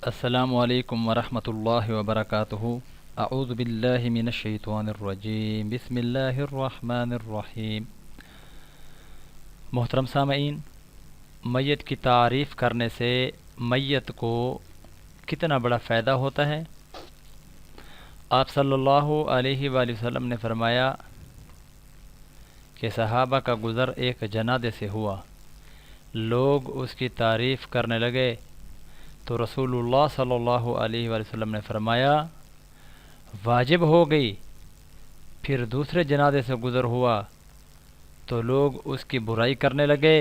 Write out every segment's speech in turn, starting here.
السلام علیکم ورحمۃ اللہ وبرکاتہ۔ اعوذ باللہ من الشیطان الرجیم، بسم اللہ الرحمن الرحیم۔ محترم سامعین، میت کی تعریف کرنے سے میت کو کتنا بڑا فائدہ ہوتا ہے۔ آپ صلی اللہ علیہ وآلہ وسلم نے فرمایا کہ صحابہ کا گزر ایک جنازے سے ہوا، لوگ اس کی تعریف کرنے لگے تو رسول اللہ صلی اللہ علیہ وآلہ وسلم نے فرمایا واجب ہو گئی۔ پھر دوسرے جنازے سے گزر ہوا تو لوگ اس کی برائی کرنے لگے۔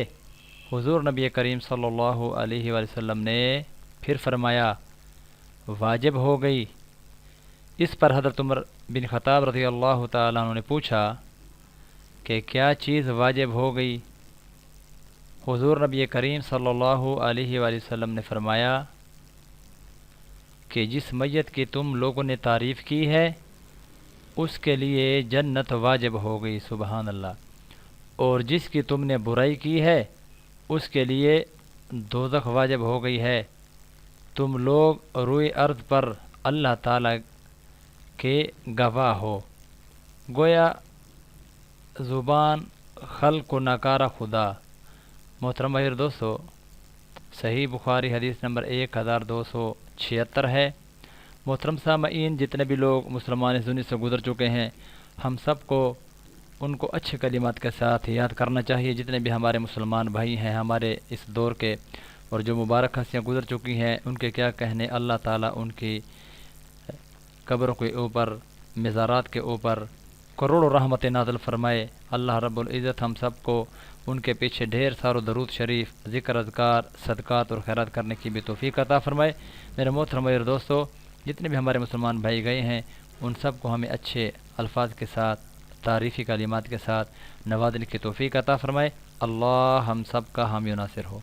حضور نبی کریم صلی اللہ علیہ وآلہ وسلم نے پھر فرمایا واجب ہو گئی۔ اس پر حضرت عمر بن خطاب رضی اللہ تعالیٰ عنہ نے پوچھا کہ کیا چیز واجب ہو گئی؟ حضور نبی کریم صلی اللہ علیہ وآلہ وسلم نے فرمایا کہ جس میت کی تم لوگوں نے تعریف کی ہے اس کے لیے جنت واجب ہو گئی، سبحان اللہ، اور جس کی تم نے برائی کی ہے اس کے لیے دوزخ واجب ہو گئی ہے۔ تم لوگ روئے ارض پر اللہ تعالیٰ کے گواہ ہو۔ گویا زبان خلق و نکارہ خدا۔ محترم بھائی اور دوستو، صحیح بخاری حدیث نمبر 1276 ہے۔ محترم سامعین، جتنے بھی لوگ مسلمان اس دنیا سے گزر چکے ہیں، ہم سب کو ان کو اچھے کلمات کے ساتھ یاد کرنا چاہیے۔ جتنے بھی ہمارے مسلمان بھائی ہیں ہمارے اس دور کے، اور جو مبارک ہستیاں گزر چکی ہیں، ان کے کیا کہنے، اللہ تعالیٰ ان کی قبروں کے اوپر، مزارات کے اوپر کروڑوں رحمت نازل فرمائے۔ اللہ رب العزت ہم سب کو ان کے پیچھے ڈھیر ساروں درود شریف، ذکر، اذکار، صدقات اور خیرات کرنے کی بھی توفیق عطا فرمائے۔ میرے محترم اور دوستو، جتنے بھی ہمارے مسلمان بھائی گئے ہیں ان سب کو ہمیں اچھے الفاظ کے ساتھ، تعریفی کلمات کے ساتھ نوازنے کی توفیق عطا فرمائے۔ اللہ ہم سب کا حامی و ناصر ہو۔